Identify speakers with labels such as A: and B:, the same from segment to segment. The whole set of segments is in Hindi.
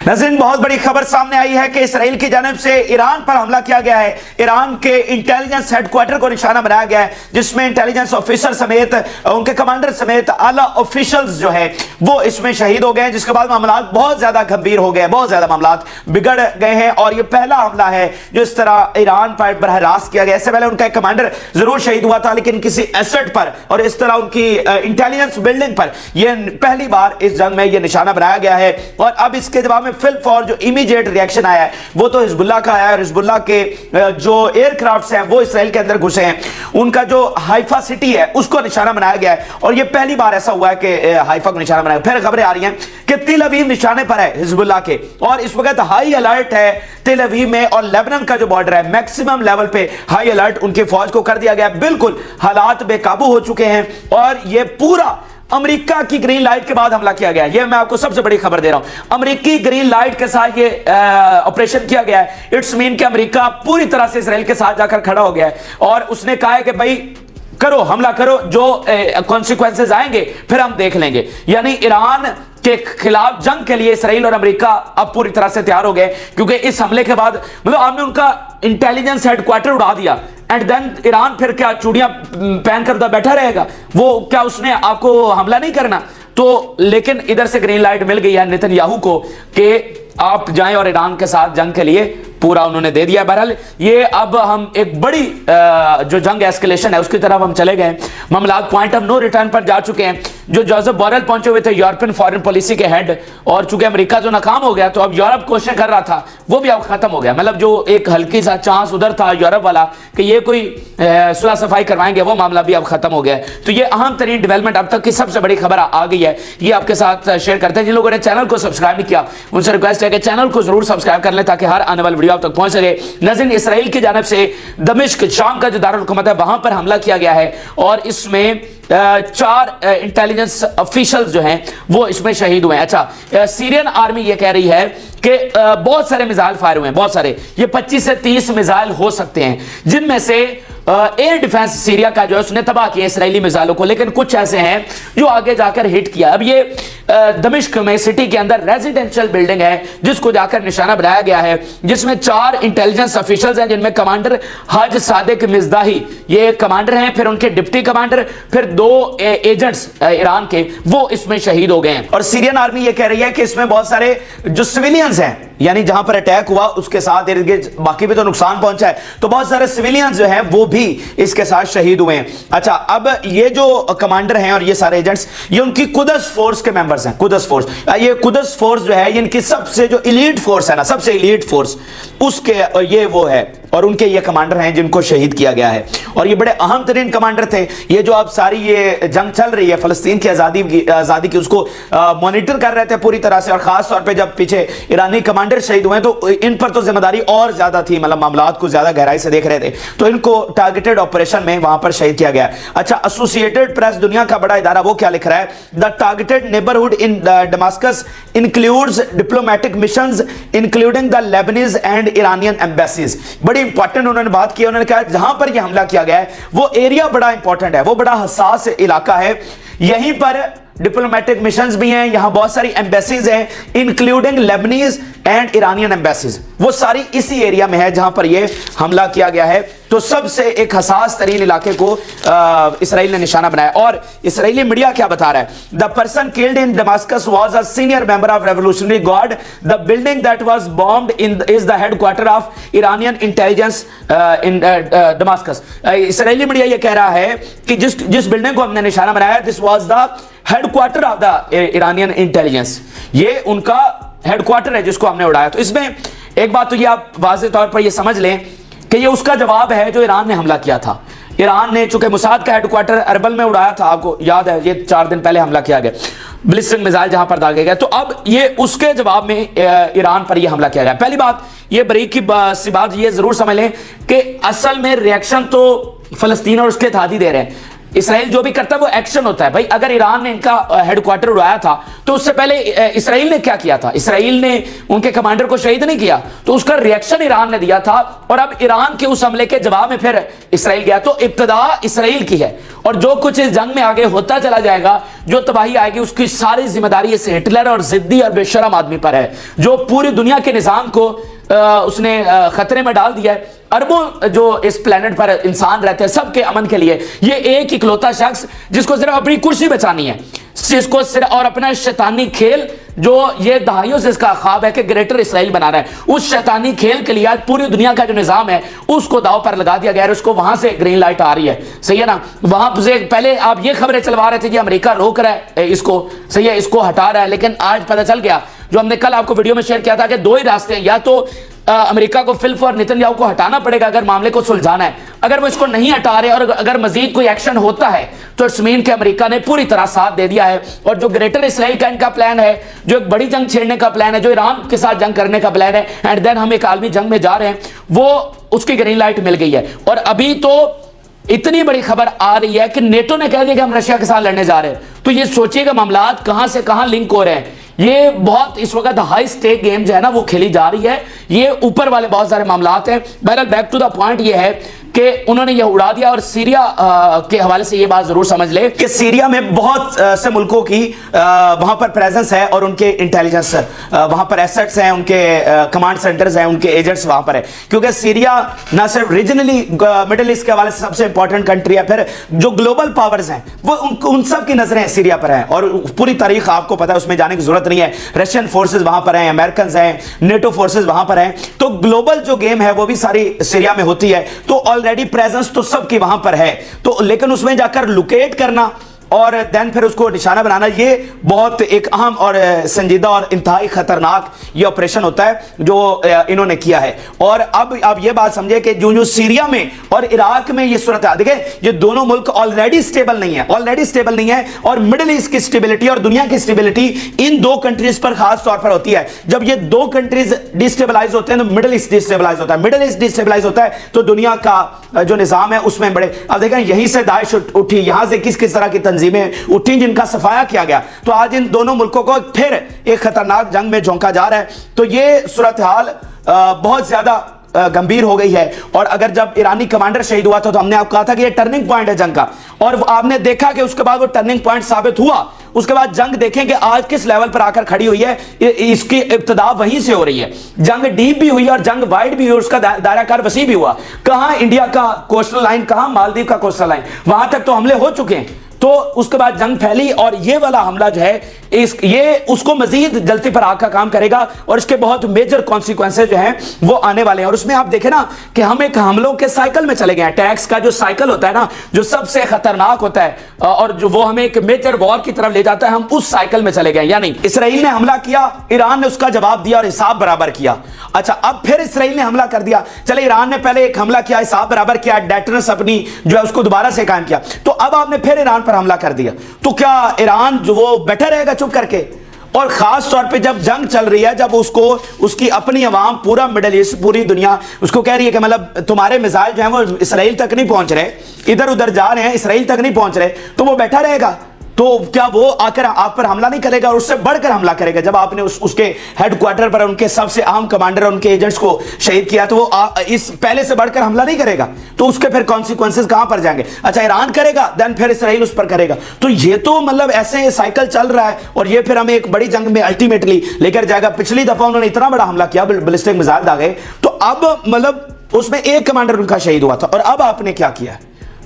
A: नाज़रीन, बहुत बड़ी खबर सामने आई है कि इसराइल की जानिब से ईरान पर हमला किया गया है। ईरान के इंटेलिजेंस हेडक्वार्टर को निशाना बनाया गया है, जिसमें इंटेलिजेंस ऑफिसर समेत उनके कमांडर समेत आला ऑफिशियल्स जो है वो इसमें शहीद हो गए हैं, जिसके बाद मामला बहुत ज्यादा गंभीर हो गए, बहुत ज्यादा मामला बिगड़ गए हैं। और ये पहला हमला है जो इस तरह ईरान पर बरहरास्त किया गया। इससे पहले उनका एक कमांडर जरूर शहीद हुआ था, लेकिन किसी एसेट पर और इस तरह उनकी इंटेलिजेंस बिल्डिंग पर यह पहली बार इस जंग में यह निशाना बनाया गया है। और अब इसके जवाब में फिल फॉर जो इमीडिएट रिएक्शन आया है वो तो हिजबुल्लाह का आया है। हिजबुल्लाह के जो एयरक्राफ्ट्स हैं वो इसराइल के अंदर घुसे हैं, उनका जो हाइफा सिटी है उसको निशाना बनाया गया है। और ये पहली बार ऐसा हुआ है कि हाइफा को निशाना बनाया। फिर खबरें आ रही हैं कि तेल अवीव निशाने पर है हिजबुल्लाह के, और इस वक्त हाई अलर्ट है तेल अवीव में। और लेबनान का जो बॉर्डर है मैक्सिमम लेवल पे हाई अलर्ट उनकी फौज को कर दिया गया। बिल्कुल हालात बेकाबू हो चुके हैं और ये पूरा अमेरिका की ग्रीन लाइट के बाद हमला किया गया। ये मैं आपको सबसे बड़ी खबर दे रहा हूं, अमेरिकी ग्रीन लाइट के साथ ये ऑपरेशन किया गया है। इट्स मीन कि अमेरिका पूरी तरह से इसराइल के साथ जाकर खड़ा हो गया है और उसने कहा है कि भाई करो, हमला करो, जो कॉन्सिक्वेंसेस आएंगे फिर हम देख लेंगे। यानी ईरान के खिलाफ जंग के लिए इसराइल और अमेरिका अब पूरी तरह से तैयार हो गए, क्योंकि इस हमले के बाद मतलब आपने उनका इंटेलिजेंस हेडक्वार्टर उड़ा दिया एंड देन ईरान फिर क्या चूड़ियां पहनकर उधर बैठा रहेगा? वो क्या उसने आपको हमला नहीं करना? तो लेकिन इधर से ग्रीन लाइट मिल गई है नेतन्याहू को कि आप जाएं और ईरान के साथ जंग के लिए पूरा उन्होंने दे दिया। बहरहाल ये अब हम एक बड़ी जो जंग एस्केलेशन है उसकी तरफ हम चले गए। मामला पॉइंट ऑफ नो रिटर्न पर जा चुके हैं। जो जोसेफ बोरेल पहुंचे हुए थे यूरोपियन फॉरेन पॉलिसी के हेड, और चूंकि अमेरिका जो नाकाम हो गया तो अब यूरोप कोशिश कर रहा था वो भी अब खत्म हो गया। मतलब जो एक हल्की सा चांस उधर था यूरोप वाला कि ये कोई सुलह सफाई करवाएंगे, वो मामला भी अब खत्म हो गया। तो ये अहम तरीन डेवलपमेंट अब तक की सबसे बड़ी खबर आ गई है, ये आपके साथ शेयर करते हैं। जिन लोगों ने चैनल को सब्सक्राइब नहीं किया उनसे रिक्वेस्ट है कि चैनल को जरूर सब्सक्राइब कर लें ताकि हर आने वाली वीडियो आप तक पहुंच सके। नाज़रीन, इसराइल की जानिब से दमिश्क शाम का जो दारुल हुकूमत है वहां पर हमला किया गया है और इसमें 4 इंटेलिजेंस ऑफिशियल्स जो हैं वो इसमें शहीद हुए हैं। अच्छा, सीरियन आर्मी ये कह रही है कि बहुत सारे मिसाइल फायर हुए हैं, बहुत सारे, ये 25 से 30 मिसाइल हो सकते हैं, जिनमें से एयर डिफेंस सीरिया का जो है उसने तबाह किया इसराइली मिसाइलों को, लेकिन कुछ ऐसे हैं जो आगे जाकर हिट किया। अब ये दमिश्क में सिटी के अंदर रेजिडेंशियल बिल्डिंग है जिसको जाकर निशाना बनाया गया है, जिसमें 4 इंटेलिजेंस ऑफिशियल्स हैं, जिनमें कमांडर हज सादिक मिज़दाही ये कमांडर हैं, फिर उनके डिप्टी कमांडर, फिर 2 एजेंट्स ईरान के वो इसमें शहीद हो गए हैं। और सीरियन आर्मी ये कह रही है कि इसमें बहुत सारे जो सिविलियंस हैं, यानी जहां पर अटैक हुआ उसके साथ इर्द गिर्द बाकी भी तो नुकसान पहुंचा है, तो बहुत सारे सिविलियंस जो हैं वो भी इसके साथ शहीद हुए हैं। अच्छा, अब ये जो कमांडर हैं और ये सारे एजेंट्स ये उनकी कुदस फोर्स के मेंबर्स हैं। कुदस फोर्स, ये कुदस फोर्स जो है इनकी सबसे जो इलीट फोर्स है ना, सबसे इलीट फोर्स उसके ये वो है, और उनके ये कमांडर हैं जिनको शहीद किया गया है। और ये बड़े अहम तरीन कमांडर थे। ये जो अब सारी ये जंग चल रही है फलस्तीन की आज़ादी की उसको मॉनिटर कर रहे थे पूरी तरह से, और खास तौर पे जब पीछे ईरानी कमांडर शहीद हुए तो इन पर तो जिम्मेदारी और ज्यादा थी, मतलब मामलात को ज्यादा गहराई से देख रहे थे, तो इनको टारगेटेड ऑपरेशन में वहां पर शहीद किया गया। अच्छा, एसोसिएटेड प्रेस दुनिया का बड़ा इदारा वो क्या लिख रहा है? The targeted neighbourhood in Damascus includes diplomatic missions including the Lebanese and Iranian embassies. बड़ी इंपॉर्टेंट उन्होंने बात की। उन्होंने कहा जहां पर यह हमला किया गया है वो एरिया बड़ा इंपॉर्टेंट है, वो बड़ा हसास इलाका है, यहीं पर डिप्लोमेटिक मिशंस भी हैं, यहां बहुत सारी एम्बेसीज हैं including Lebanese and Iranian embassies, वो सारी इसी एरिया में है जहां पर यह हमला किया गया है। तो सबसे एक हसास तरीन इलाके को इसराइल ने निशाना बनाया। और इसराइली मीडिया क्या बता रहा है? The person killed in Damascus was a senior member of revolutionary guard, the building that was bombed in is the headquarter of Iranian intelligence in Damascus. Israeli media यह कह रहा है कि जिस बिल्डिंग को हमने निशाना बनाया this was the headquarter of the Iranian intelligence, ये उनका हेडक्वार्टर है जिसको हमने उड़ाया। तो इसमें एक बात तो ये आप वाज़े तौर पर ये समझ लें कि ये उसका जवाब है जो ईरान ने हमला किया था। ईरान ने चूंकि मुसाद का हेडक्वार्टर अरबल में उड़ाया था, आपको याद है, ये 4 दिन पहले हमला किया गया, बैलिस्टिक मिसाइल जहां पर दागे गए, तो अब ये उसके जवाब में ईरान पर यह हमला किया गया। पहली बात ये बरीक की बात ये जरूर समझ लें कि असल में रिएक्शन तो फलस्तीन और उसके इत्तेहादी दे रहे हैं। इसराइल जो भी करता है वो एक्शन होता है। भाई अगर ईरान ने इनका हेडक्वार्टर उड़ाया था तो उससे पहले इसराइल ने क्या किया था? इसराइल ने उनके कमांडर को शहीद नहीं किया, तो उसका रिएक्शन ईरान ने दिया था। और अब ईरान के उस हमले के जवाब में फिर इसराइल गया। तो इब्तदा इसराइल की है और जो कुछ इस जंग में आगे होता चला जाएगा, जो तबाही आएगी, उसकी सारी जिम्मेदारी इस हिटलर और जिद्दी और बेशरम आदमी पर है जो पूरी दुनिया के निजाम को उसने खतरे में डाल दिया है। अरबों जो इस प्लेनेट पर इंसान रहते हैं सबके अमन के लिए ये एक इकलौता शख्स जिसको सिर्फ अपनी कुर्सी बचानी है, जिसको सिर्फ और अपना शैतानी खेल जो ये दहाइयों से इसका ख्वाब है कि ग्रेटर इसराइल बना रहा है, उस शैतानी खेल के लिए आज पूरी दुनिया का जो निजाम है उसको दाव पर लगा दिया गया है। उसको वहां से ग्रीन लाइट आ रही है, सही है ना। वहां से पहले आप ये खबरें चलवा रहे थे कि अमेरिका रोक रहा है इसको, सही है, इसको हटा रहा है, लेकिन आज पता चल गया जो हमने कल आपको वीडियो में शेयर किया था कि दो ही रास्ते हैं, या तो अमेरिका को फिल्फ और नेतन्याहू को हटाना पड़ेगा अगर मामले को सुलझाना है। अगर वो इसको नहीं हटा रहे और अगर मजीद कोई एक्शन होता है तो इट्स मीन कि अमेरिका ने पूरी तरह साथ दे दिया है। और जो ग्रेटर इसराइल का इनका प्लान है, जो एक बड़ी जंग छेड़ने का प्लान है, जो ईरान के साथ जंग करने का प्लान है, एंड देन हम एक आलमी जंग में जा रहे हैं, वो उसकी ग्रीन लाइट मिल गई है। और अभी तो इतनी बड़ी खबर आ रही है कि नेटो ने कह दिया कि हम रशिया के साथ लड़ने जा रहे हैं। तो ये सोचिएगा मामलात कहां से कहां लिंक हो रहे हैं। ये बहुत इस वक्त हाई स्टेक गेम जो है ना वो खेली जा रही है। ये ऊपर वाले बहुत सारे मामलात हैं। बहरहाल बैक टू द पॉइंट ये है कि उन्होंने ये उड़ा दिया। और सीरिया के हवाले से ये बात जरूर समझ ले कि सीरिया में बहुत से मुल्कों की वहां पर प्रेजेंस है और उनके इंटेलिजेंस वहां पर एसेट्स हैं, उनके कमांड सेंटर्स हैं, उनके एजेंट्स वहां पर है। क्योंकि सीरिया ना सिर्फ रीजनली मिडिल ईस्ट के हवाले से सबसे इंपॉर्टेंट कंट्री है, फिर जो ग्लोबल पावर्स हैं वो उन सब की नजरें सीरिया पर हैं। और पूरी तारीख आपको पता है, उसमें जाने की जरूरत नहीं है। रशियन फोर्सेज वहां पर हैं, अमेरिकन हैं, नेटो फोर्सेज वहां पर हैं। तो ग्लोबल जो गेम है वो भी सारी सीरिया में होती है। तो ऑलरेडी प्रेजेंस तो सबकी वहां पर है, तो लेकिन उसमें जाकर लोकेट करना और देन फिर उसको निशाना बनाना, ये बहुत एक अहम और संजीदा और इंतहाई खतरनाक ये ऑपरेशन होता है जो इन्होंने किया है। और अब आप ये बात समझे कि जो सीरिया में और इराक में ये सूरत है, देखिए ये दोनों मुल्क ऑलरेडी स्टेबल नहीं है। और मिडिल ईस्ट की स्टेबिलिटी और दुनिया की स्टेबिलिटी इन दो कंट्रीज पर खास तौर पर होती है। जब ये दो कंट्रीज डिस्टेबलाइज होते हैं तो मिडिल ईस्ट डिस्टेबलाइज होता है, मिडिल ईस्ट डिस्टेबलाइज होता है तो दुनिया का जो निजाम है उसमें बड़े, अब देखें यहीं से दाइश उठी, यहां से किस किस तरह की तंजीमें उठी जिनका सफाया किया गया। तो आज इन दोनों मुल्कों को फिर एक खतरनाक जंग में झोंका जा रहा है। तो ये सूरत हाल बहुत ज्यादा गंभीर हो गई है। और अगर जब ईरानी कमांडर शहीद हुआ था तो हमने आपको कहा था कि ये टर्निंग पॉइंट है जंग का, और आपने देखा कि उसके बाद वो टर्निंग पॉइंट साबित हुआ। उसके बाद जंग देखें कि आज किस लेवल पर आकर खड़ी हुई है। इसकी इब्तिदा वहीं से हो रही है। जंग डीप भी हुई और जंग वाइड भी हुई, उसका दायराकार वसी भी हुआ। कहां इंडिया का कोस्टल लाइन, कहां मालदीव का कोस्टल लाइन, वहां तक तो हमले हो चुके हैं। तो उसके बाद जंग फैली और ये वाला हमला जो है ये उसको मजीद जलती पर आग का काम करेगा और इसके बहुत मेजर कॉन्सिक्वेंसेज जो हैं वो आने वाले हैं। और उसमें आप देखें ना कि हम एक हमलों के साइकिल में चले गए हैं। टैक्स का जो साइकिल होता है ना, जो सबसे खतरनाक होता है और जो वो हमें एक मेजर वॉर की तरफ ले जाता है, हम उस साइकिल में चले गए। यानी इसराइल ने हमला किया, ईरान ने उसका जवाब दिया और हिसाब बराबर किया। अच्छा, अब फिर इसराइल ने हमला कर दिया। चले ईरान ने पहले एक हमला किया, हिसाब बराबर किया, डेटरेंस अपनी जो है उसको दोबारा से कायम किया। तो अब आपने फिर ईरान पर हमला कर दिया। तो क्या ईरान जो वो बैठा रहेगा चुप करके? और खास तौर पे जब जंग चल रही है, जब उसको उसकी अपनी अवाम, पूरा मिडिल ईस्ट, पूरी दुनिया उसको कह रही है कि मतलब तुम्हारे मिसाइल जो हैं वो इसराइल तक नहीं पहुंच रहे, इधर उधर जा रहे हैं, इसराइल तक नहीं पहुंच रहे, तो वो बैठा रहेगा? तो क्या वो आकर आप पर हमला नहीं करेगा और उससे बढ़कर हमला करेगा? जब आपने उसके हेडक्वार्टर पर उनके सबसे अहम कमांडर, उनके एजेंट्स को शहीद किया, तो वो इस पहले से बढ़कर हमला नहीं करेगा? तो उसके फिर कॉन्सिक्वेंसेस कहां पर जाएंगे? अच्छा, ईरान करेगा, देन फिर इसराइल उस पर करेगा। तो ये तो मतलब ऐसे साइकिल चल रहा है और ये फिर हमें एक बड़ी जंग में अल्टीमेटली लेकर जाएगा। पिछली दफा उन्होंने इतना बड़ा हमला किया, बैलिस्टिक मिसाइल दागे, तो अब मतलब उसमें एक कमांडर उनका शहीद हुआ था। और अब आपने क्या किया?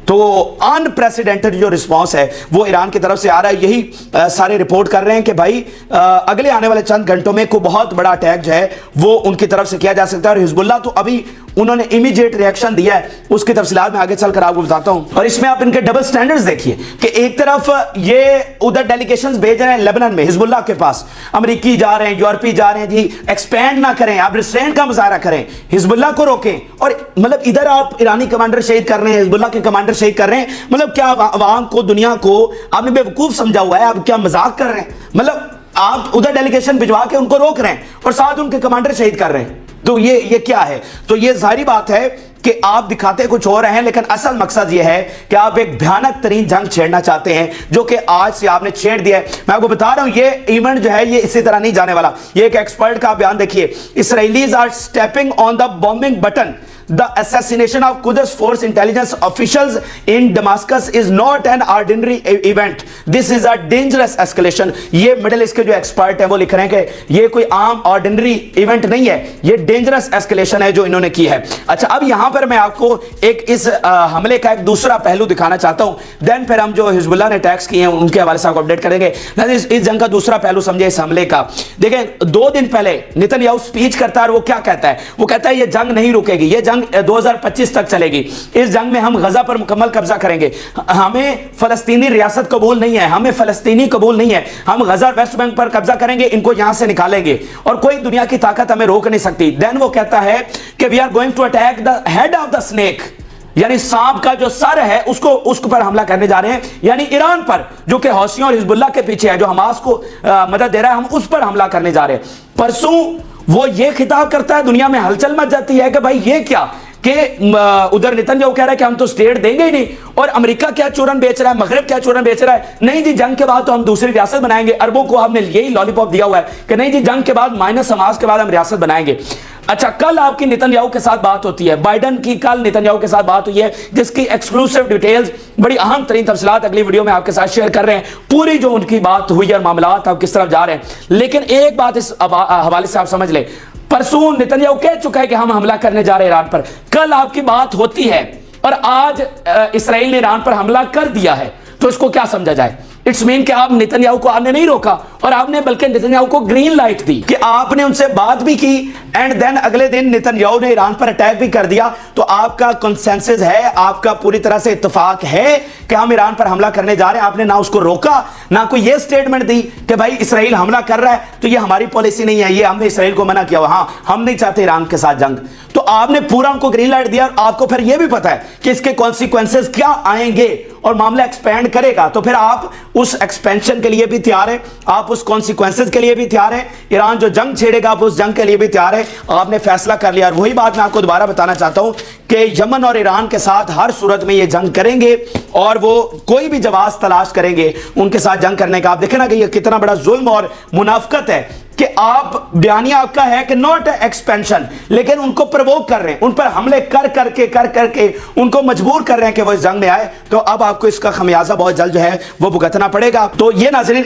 A: तो अनप्रेसिडेंटेड जो रिस्पांस है वो ईरान की तरफ से आ रहा है। यही सारे रिपोर्ट कर रहे हैं कि भाई अगले आने वाले चंद घंटों में कोई बहुत बड़ा अटैक जो है वो उनकी तरफ से किया जा सकता है। और हिजबुल्लाह तो अभी उन्होंने इमीडिएट रिएक्शन दिया है, उसकी तफसीलात में आगे चलकर आपको बताता हूं। और इसमें आप इनके डबल स्टैंडर्ड्स देखिए कि एक तरफ ये उधर डेलीगेशंस भेज रहे हैं लेबनान में हिजबुल्लाह के पास, अमेरिकी जा रहे हैं, यूरोपी जा रहे हैं, जी एक्सपेंड ना करें, आप रिस्ट्रेंट का मुजाहरा करें, हिजबुल्लाह को रोकें। और मतलब इधर आप ईरानी कमांडर शहीद कर रहे हैं, हिजबुल्लाह के कमांडर शहीद कर रहे हैं। मतलब क्या अवाम को, दुनिया को आपने बेवकूफ समझा हुआ है? आप क्या मजाक कर रहे हैं? मतलब आप उधर डेलीगेशन भिजवा के उनको रोक रहे हैं और साथ उनके कमांडर शहीद कर रहे हैं। तो ये क्या है? तो ये जाहिर बात है कि आप दिखाते कुछ और हैं, लेकिन असल मकसद यह है कि आप एक भयानक तरीन जंग छेड़ना चाहते हैं, जो कि आज से आपने छेड़ दिया है। मैं आपको बता रहा हूं ये इवेंट जो है ये इसी तरह नहीं जाने वाला। ये एक एक्सपर्ट का बयान देखिए, Israelis are stepping on the bombing button. The assassination of Quds Force intelligence officials in Damascus is not an ordinary event. This is a dangerous escalation. ये मिडिल ईस्ट के जो एक्सपर्ट है वो लिख रहे हैं कि ये कोई आम ऑर्डिनरी इवेंट नहीं है, ये डेंजरस एस्केलेशन है जो इन्होंने की है। अच्छा, अब यहां पर मैं आपको एक इस हमले का एक दूसरा पहलू दिखाना चाहता हूं, देन फिर हम जो हिजबुल्लाह ने अटैक्स किए हैं उनके हवाले से आपको अपडेट करेंगे। इस जंग का दूसरा पहलू समझे इस हमले का। देखें, 2 दिन पहले नेतन्याहू स्पीच करता है और वो क्या कहता है? वो कहता है ये जंग नहीं रुकेगी, ये 2025 तक चलेगी। इस जंग में हम गजा पर मुकम्मल कब्जा करेंगे। हमें फलस्तीनी रियासत कबूल नहीं है, हमें फलस्तीनी कबूल नहीं है। हम गजा वेस्ट बैंक पर कब्जा करेंगे, इनको यहां से निकालेंगे और कोई दुनिया की ताकत हमें रोक नहीं सकती। देन वो कहता है कि we are going to attack the head of the snake, यानी सांप का जो सर है उसको पर हमला करने जा रहे हैं, यानी ईरान पर, जो कि हौसियों और हिजबुल्लाह के पीछे है, जो हमास को मदद दे रहा है, हम उस पर हमला करने जा रहे हैं। परसों वो ये खिताब करता है, दुनिया में हलचल मच जाती है कि भाई ये क्या, कि उधर नेतन्याहू कह रहा है कि हम तो स्टेट देंगे ही नहीं, और अमेरिका क्या चूरन बेच रहा है, मगरब क्या चूरन बेच रहा है। नहीं जी, जंग के बाद तो हम दूसरी रियासत बनाएंगे। अरबों को हमने यही लॉलीपॉप दिया हुआ है कि नहीं जी, जंग के बाद माइनस हमास के बाद हम रियासत बनाएंगे। अच्छा, कल आपकी नेतन्याहू के साथ बात होती है, बाइडन की कल नेतन्याहू के साथ बात हुई है, जिसकी एक्सक्लूसिव डिटेल्स, बड़ी अहम तरीन तफसीलात अगली वीडियो में आपके साथ शेयर कर रहे हैं, पूरी जो उनकी बात हुई और मामलात अब किस तरफ जा रहे हैं। लेकिन एक बात इस हवाले से आप समझ ले, परसों नेतन्याहू कह चुका है कि हम हमला करने जा रहे हैं ईरान पर, कल आपकी बात होती है और आज इसराइल ने ईरान पर हमला कर दिया है, तो इसको क्या समझा जाए? इट्स मीन कि आप नेतन्याहू को आपने नहीं रोका, और आपने बल्कि नेतन्याहू को ग्रीन लाइट दी कि आपने उनसे बात भी की, एंड देन अगले दिन नेतन्याहू ने ईरान पर अटैक भी कर दिया। तो आपका कंसेंसस है, आपका पूरी तरह से इत्तेफाक है कि हम ईरान पर हमला करने जा रहे हैं। आपने ना उसको रोका, ना कोई ये स्टेटमेंट दी कि भाई इसराइल हमला कर रहा है तो ये हमारी पॉलिसी नहीं है, ये हमने इसराइल को मना किया, हाँ हम नहीं चाहते ईरान के साथ जंग। तो आपने पूरा उनको ग्रीन लाइट दिया, और आपको फिर यह भी पता है कि इसके कॉन्सिक्वेंसेस क्या आएंगे और मामला एक्सपेंड करेगा। तो फिर आप उस एक्सपेंशन के लिए भी तैयार है, आप उस कॉन्सिक्वेंसेस के लिए भी तैयार है, ईरान जो जंग छेड़ेगा आप उस जंग के लिए भी तैयार है। आपने फैसला कर लिया, और वही बात मैं आपको दोबारा बताना चाहता हूं कि यमन और ईरान के साथ हर सूरत में ये जंग करेंगे, और वो कोई भी जवाब तलाश करेंगे उनके साथ जंग करने का। आप देखें ना कि ये कितना बड़ा जुल्म और मुनाफकत है कि आप, बयानिया आपका है कि नॉट एक्सपेंशन, लेकिन उनको प्रवोक कर रहे हैं, उन पर हमले कर करके उनको मजबूर कर रहे हैं कि वो इस जंग में आए। तो अब आपको इसका खमियाजा बहुत जल्द जो है वो भुगतना पड़ेगा। तो ये नाज़रीन,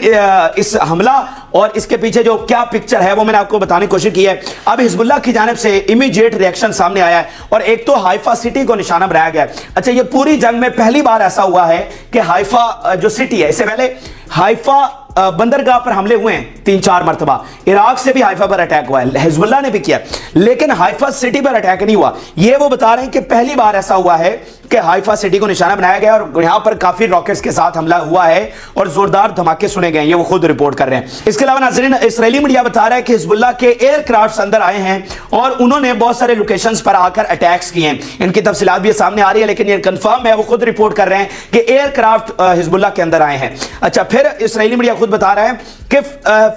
A: इस हमला और इसके पीछे जो क्या पिक्चर है वो मैंने आपको बताने की कोशिश की है। अब हिजबुल्लाह की जानिब से इमीडिएट रिएक्शन सामने आया है, और एक तो हाइफा सिटी को निशाना बनाया गया है। अच्छा, ये पूरी जंग में पहली बार ऐसा हुआ है कि हाइफा जो सिटी है, इससे पहले हाइफा बंदरगाह पर हमले हुए हैं 3-4 मरतबा, इराक से भी हाइफा पर अटैक हुआ है, हिजबुल्लाह ने भी किया, लेकिन हाइफा सिटी पर अटैक नहीं हुआ। ये वो बता रहे हैं कि पहली बार ऐसा हुआ है कि हाइफा सिटी को निशाना बनाया गया, और यहां पर काफी रॉकेट्स के साथ हमला हुआ है और जोरदार धमाके सुने गए, ये वो खुद रिपोर्ट कर रहे हैं। इसके अलावा नाज़रीन, इस्राएली मीडिया बता रहा है कि हिजबुल्लाह के एयरक्राफ्ट अंदर आए हैं और उन्होंने बहुत सारे लोकेशंस पर आकर अटैक्स किए हैं। इनकी तफसीलात भी सामने आ रही है, लेकिन ये कंफर्म है, वो खुद रिपोर्ट कर रहे हैं कि एयरक्राफ्ट हिजबुल्लाह के अंदर आए हैं। अच्छा, फिर इस्राएली मीडिया खुद बता रहा है कि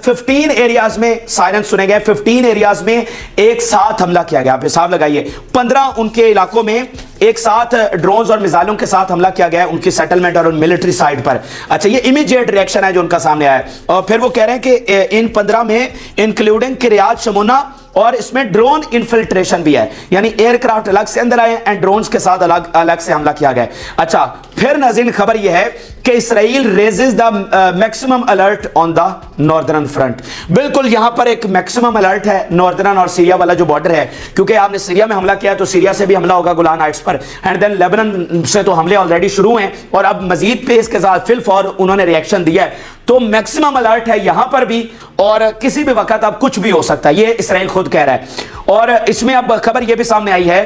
A: 15 एरियाज में सायरन सुने गए, 15 एरियाज में एक साथ हमला किया गया। आप हिसाब लगाइए, 15 उनके इलाकों में एक साथ ड्रोन्स और मिसाइलों के साथ हमला किया गया है उनकी सेटलमेंट और उन मिलिट्री साइट पर। अच्छा, ये इमीडिएट रिएक्शन है जो उनका सामने आया है। और फिर वो कह रहे हैं कि इन 15 में इंक्लूडिंग किरियात शमोना, और इसमें ड्रोन इन्फिल्ट्रेशन भी है, यानी एयरक्राफ्ट अलग से अंदर आए एंड ड्रोन्स के साथ अलग से हमला किया गया। अच्छा, फिर नाज़रीन खबर यह है कि Israel raises the maximum alert on the northern front. बिल्कुल यहां पर एक मैक्सिमम अलर्ट है नॉर्दर्न और सीरिया वाला जो बॉर्डर है, क्योंकि आपने सीरिया में हमला किया तो सीरिया से भी हमला होगा गोलान हाइट्स पर, एंड देन लेबनान से तो हमले ऑलरेडी शुरू हैं, और अब मजीद पेस के साथ फिल फॉर उन्होंने रिएक्शन दिया है। तो मैक्सिमम अलर्ट है यहां पर भी, और किसी भी वक्त अब कुछ भी हो सकता है, ये इसराइल खुद कह रहा है। और इसमें अब खबर यह भी सामने आई है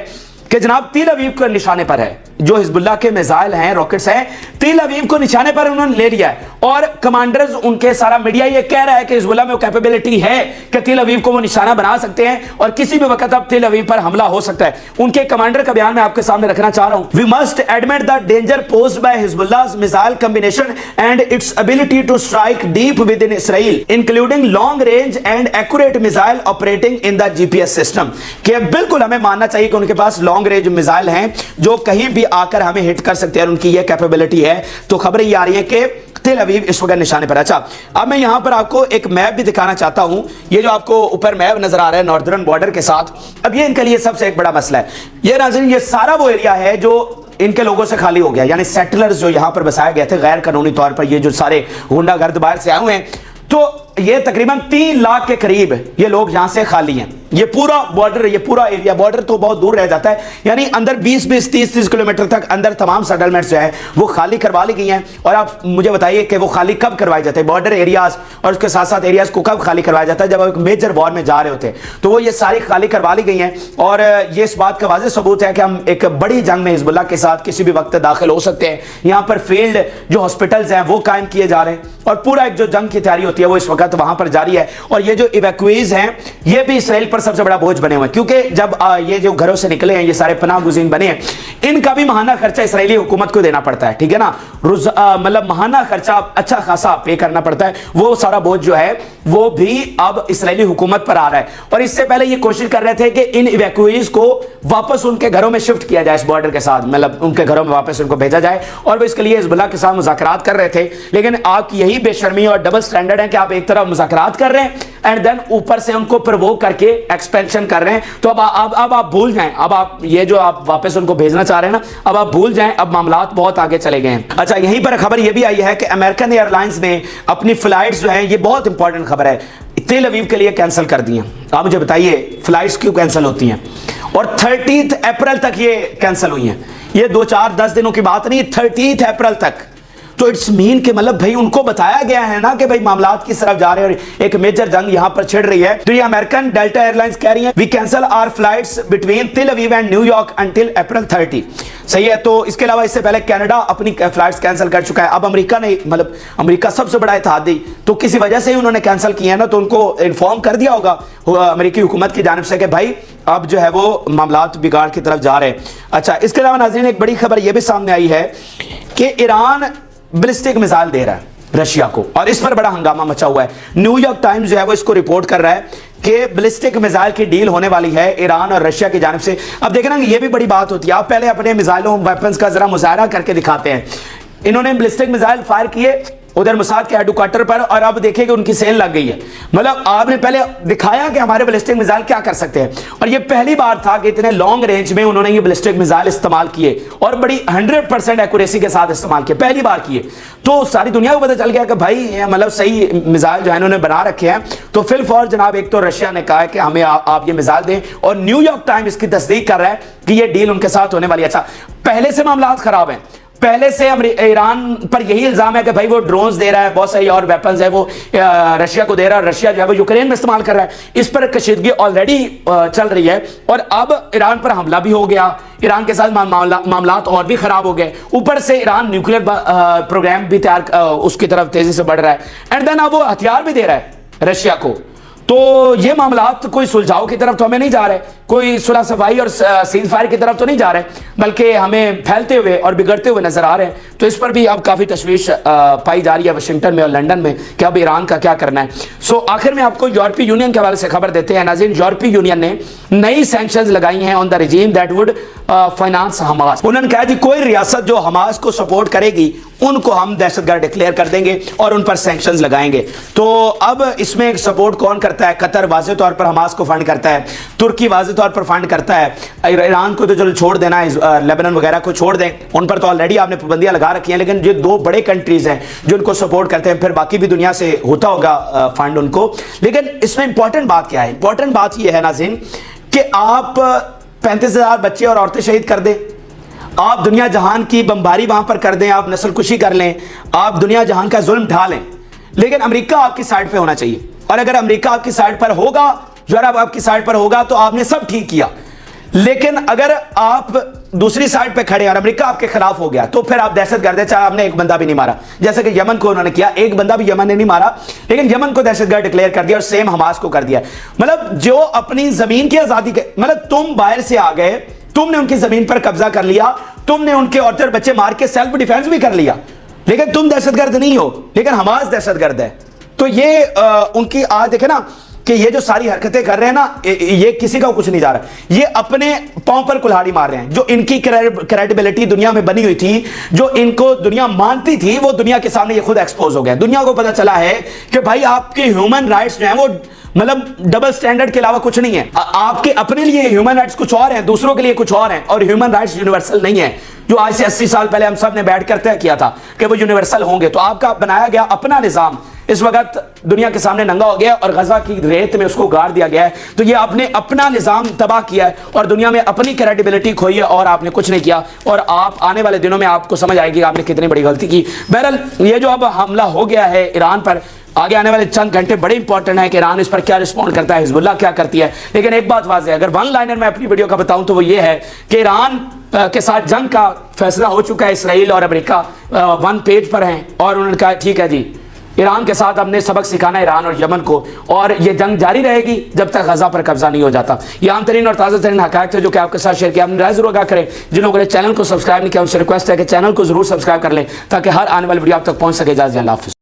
A: कि जनाब तेल अवीव के निशाने पर है, जो हिजबुल्लाह के मिसाइल हैं, रॉकेट्स हैं, तेल अवीव को निशाने पर उन्होंने ले लिया है, और कमांडर्स उनके, सारा मीडिया ये कह रहा है कि हिजबुल्लाह में वो कैपेबिलिटी है कि तेल अवीव को वो निशाना बना सकते हैं, और किसी भी वक्त अब तेल अवीव पर हमला हो सकता है। उनके कमांडर का बयान मैं आपके सामने रखना चाह रहा हूं। We must admit the danger posed by Hezbollah's missile combination and its ability to strike deep within Israel, including long range and accurate missile operating in the GPS system. कि बिल्कुल हमें मानना चाहिए कि उनके पास लॉन्ग लॉन्ग रेंज मिसाइल हैं जो कहीं भी आकर हमें हिट कर सकते हैं, उनकी यह कैपेबिलिटी है। तो खबरें ये आ रही है कि तेल अवीव इस वक्त निशाने पर। अच्छा, अब मैं यहां पर आपको एक मैप भी दिखाना चाहता हूं। ये जो आपको ऊपर मैप नजर आ रहा है नॉर्दर्न बॉर्डर के साथ, अब ये इनके लिए सबसे एक बड़ा मसला है। ये नाज़रीन, ये सारा वो एरिया है जो इनके लोगों से खाली हो गया, यानी सेटलर्स जो यहां पर बसाए गए थे गैर कानूनी तौर पर, ये जो सारे गुंडागर्द बाहर से आए हुए हैं, तो ये तकरीबन 3 लाख के करीब ये लोग यहां से खाली हैं। ये पूरा बॉर्डर, ये पूरा एरिया, बॉर्डर तो बहुत दूर रह जाता है, यानी अंदर 20-20, 30-30 किलोमीटर तक अंदर तमाम सेटलमेंट्स जो है वो खाली करवा ली गई हैं। और आप मुझे बताइए कि वो खाली कब करवाए जाते हैं, बॉर्डर एरियाज और उसके साथ साथ एरियाज को कब खाली करवाया जाता है, जब एक मेजर वॉर में जा रहे होते हैं। तो वो ये सारी खाली करवा ली गई हैं और ये इस बात का वाज़ेह सबूत है कि हम एक बड़ी जंग में हिजबुल्लाह के साथ किसी भी वक्त दाखिल हो सकते हैं। यहाँ पर फील्ड जो हॉस्पिटल्स हैं वो कायम किए जा रहे हैं और पूरा एक जो जंग की तैयारी होती है वो इस वक्त वहां पर जारी है। और ये जो इवैक्यूएज हैं ये भी इसराइल पर सबसे बड़ा बोझ बने हुए हैं, क्योंकि जब ये जो घरों से निकले हैं, ये सारे पनाह गुज़ीन बने हैं, इनका भी महाना खर्चा इसराइली हुकूमत को देना पड़ता है, ठीक है ना। मतलब महाना खर्चा अच्छा खासा पे करना पड़ता है, वो सारा बोझ जो है वो भी अब इसराइली हुकूमत पर आ रहा है। और इससे पहले ये कोशिश कर रहे थे कि इन इवैक्यूएज को वापस उनके घरों में शिफ्ट किया जाए इस बॉर्डर के साथ, मतलब उनके घरों में वापस उनको भेजा जाए, और वो इसके लिए हिजबुल्लाह के साथ मुज़ाकरात कर रहे थे। लेकिन आपकी यही बेशर्मी और डबल स्टैंडर्ड है कि आप एक तरफ मुज़ाकरात कर रहे हैं एंड देन ऊपर से उनको प्रोवोक करके एक्सपेंशन कर रहे हैं। तो अब आप भूल जाएं, अब आप ये जो आप वापस उनको भेजना चाह रहे हैं ना, अब आप भूल जाएं, अब मामलात बहुत आगे चले गए हैं। अच्छा, यहीं पर खबर ये भी आई है कि अमेरिकन एयरलाइंस ने अपनी फ्लाइट्स जो हैं, ये बहुत इंपॉर्टेंट खबर है, तेल अवीव के लिए कैंसिल कर दी हैं। आप मुझे बताइए फ्लाइट्स क्यों कैंसिल होती हैं, और 30 अप्रैल तक ये कैंसिल हुई हैं। ये 2-4-10 दिनों की बात नहीं, 30 अप्रैल तक। तो इट्स मीन कि मतलब भाई उनको बताया गया है ना कि भाई मामलात की तरफ जा रहे हैं और एक मेजर जंग यहां पर छिड़ रही है। तो ये अमेरिकन डेल्टा एयरलाइंस कह रही है we cancel our flights between Tel Aviv and New York until April 30। सही है। तो इसके अलावा इससे पहले कनाडा अपनी फ्लाइट्स कैंसिल कर चुका है। अब अमेरिका ने, मतलब अमेरिका सबसे बड़ा इत्तेहादी, तो किसी वजह से ही उन्होंने कैंसिल किया है ना, तो उनको इन्फॉर्म कर दिया होगा अमेरिकी हुकूमत की जानिब से कि भाई अब जो है वो मामलात बिगाड़ की तरफ जा रहे हैं। अच्छा, इसके अलावा नाज़रीन एक बड़ी खबर यह भी सामने आई है कि ईरान बैलिस्टिक मिसाइल दे रहा है रशिया को, और इस पर बड़ा हंगामा मचा हुआ है। न्यूयॉर्क टाइम्स जो है वो इसको रिपोर्ट कर रहा है कि बैलिस्टिक मिसाइल की डील होने वाली है ईरान और रशिया की जानिब से। अब देखना ये भी बड़ी बात होती है, आप पहले अपने मिसाइलों वेपन्स का जरा मुजाहरा करके दिखाते हैं। इन्होंने बैलिस्टिक मिसाइल फायर किए उधर मोसाद के हेडक्वार्टर पर, और अब देखिए कि उनकी सेल लग गई है। मतलब आपने पहले दिखाया कि हमारे बैलिस्टिक मिसाइल क्या कर सकते हैं, और ये पहली बार था कि इतने लॉन्ग रेंज में उन्होंने ये बैलिस्टिक मिसाइल इस्तेमाल किए और बड़ी 100% एक्यूरेसी के साथ इस्तेमाल किए, पहली बार किए। तो सारी दुनिया को पता चल गया कि भाई मतलब सही मिसाइल जो है इन्होंने बना रखे हैं। तो फिल फॉर जनाब एक तो रशिया ने कहा है कि हमें आप ये मिसाइल दें, और न्यूयॉर्क टाइम्स इसकी तस्दीक कर रहा है कि ये डील उनके साथ होने वाली है। अच्छा, पहले से मामला खराब है, पहले से ईरान पर यही इल्जाम है कि भाई वो ड्रोन्स दे रहा है, बहुत सारी और वेपन्स है वो रशिया को दे रहा है, रशिया जो है वो यूक्रेन में इस्तेमाल कर रहा है। इस पर कशीदगी ऑलरेडी चल रही है, और अब ईरान पर हमला भी हो गया, ईरान के साथ मामलात और भी खराब हो गए। ऊपर से ईरान न्यूक्लियर प्रोग्राम भी तैयार उसकी तरफ तेजी से बढ़ रहा है, एंड देन अब वो हथियार भी दे रहा है रशिया को। तो ये मामलात कोई सुलझाव की तरफ तो हमें नहीं जा रहे, कोई सुलह सफाई और सीज फायर की तरफ तो नहीं जा रहे, बल्कि हमें फैलते हुए और बिगड़ते हुए नजर आ रहे हैं। तो इस पर भी अब काफ़ी तशवीश पाई जा रही है वाशिंगटन में और लंदन में कि अब ईरान का क्या करना है। सो आखिर में आपको यूरोपीय यूनियन के हवाले से खबर देते हैं नाज़रीन। यूरोपीय यूनियन ने नई सैंक्शंस लगाई हैं on the regime that would finance Hamas. उन्होंने कहा जी कोई रियासत जो हमास को सपोर्ट करेगी उनको हम दहशतगर्द डिक्लेयर कर देंगे और उन पर सैंक्शंस लगाएंगे। तो अब इसमें सपोर्ट कौन करता है? कतर वाज़े तौर पर हमास को फंड करता है, तुर्की वाज़े तौर पर फंड करता है, ईरान को तो चलो छोड़ देना है, लेबनान वगैरह को छोड़ दें, उन पर तो ऑलरेडी आपने पाबंदियां लगा रखी हैं, लेकिन ये दो बड़े कंट्रीज हैं जो उनको सपोर्ट करते हैं, फिर बाकी भी दुनिया से होता होगा फंड उनको। लेकिन इसमें इंपॉर्टेंट बात क्या है? इंपॉर्टेंट बात यह है नाज़रीन कि आप 35,000 बच्चे और औरतें शहीद कर दें, आप दुनिया जहान की बमबारी वहां पर कर दें, आप नस्लकुशी कर लें, आप दुनिया जहान का जुल्म ढा लें, लेकिन अमेरिका आपकी साइड पे होना चाहिए। और अगर अमेरिका आपकी साइड पर होगा, यूरोप आपकी साइड पर होगा, तो आपने सब ठीक किया। लेकिन अगर आप दूसरी साइड पे खड़े और अमेरिका आपके खिलाफ हो गया, तो फिर आप दहशतगर्द है, चाहे आपने एक बंदा भी नहीं मारा, जैसे कि यमन को उन्होंने किया, एक बंदा भी यमन ने नहीं मारा, लेकिन यमन को दहशतगर्द डिक्लेयर कर दिया और सेम हमास को कर दिया। मतलब जो अपनी जमीन की आजादी के, मतलब तुम बाहर से आ गए, तुमने उनकी जमीन पर कब्जा कर लिया, तुमने उनके औरतें और बच्चे मार के सेल्फ डिफेंस भी कर लिया, लेकिन तुम दहशतगर्द नहीं हो, लेकिन हमास दहशतगर्द है। तो ये उनकी आज देखे ना कि ये जो सारी हरकतें कर रहे हैं ना, ये किसी का कुछ नहीं जा रहा, ये अपने पांव पर कुल्हाड़ी मार रहे हैं। जो इनकी क्रेडिबिलिटी दुनिया में बनी हुई थी, जो इनको दुनिया मानती थी, वो दुनिया के सामने ये खुद एक्सपोज हो गया। दुनिया को पता चला है कि भाई आपके ह्यूमन राइट्स जो है वो मतलब डबल स्टैंडर्ड के अलावा कुछ नहीं है। आपके अपने लिए ह्यूमन राइट्स कुछ और हैं, दूसरों के लिए कुछ और हैं, और ह्यूमन राइट्स यूनिवर्सल नहीं है, जो आज से 80 साल पहले हम सब ने बैठ कर तय किया था कि वो यूनिवर्सल होंगे। तो आपका बनाया गया अपना निजाम इस वक्त दुनिया के सामने नंगा हो गया और गजा की रेत में उसको गाड़ दिया गया है। तो ये आपने अपना निजाम तबाह किया है और दुनिया में अपनी क्रेडिबिलिटी खोई है, और आपने कुछ नहीं किया। और आप आने वाले दिनों में आपको समझ आएगी कि आपने कितनी बड़ी गलती की। बहरहाल ये जो अब हमला हो गया है ईरान पर, आगे आने वाले चंद घंटे बड़े इंपॉर्टेंट है कि ईरान इस पर क्या रिस्पॉन्ड करता है, हिजबुल्लाह क्या करती है। लेकिन एक बात वाज़ेह है, अगर वन लाइनर में अपनी वीडियो का बताऊं तो वो ये है कि ईरान के साथ जंग का फैसला हो चुका है। इसराइल और अमेरिका वन पेज पर हैं और उन्होंने कहा ठीक है जी, ईरान के साथ हमने सबक सिखाना है ईरान और यमन को, और ये जंग जारी रहेगी जब तक गजा पर कब्जा नहीं हो जाता। ये आम तरीन और ताज़ा तरीन हक़ाइक़ थे जो कि आपके साथ शेयर किया। अपनी राय जरूर आगाह करें। जिन लोगों ने चैनल को सब्सक्राइब नहीं किया उनसे रिक्वेस्ट है कि चैनल को जरूर सब्सक्राइब कर लें ताकि हर आने वाली वीडियो आप तक पहुँच सके। इजाज़त, अल्लाह हाफ़िज़।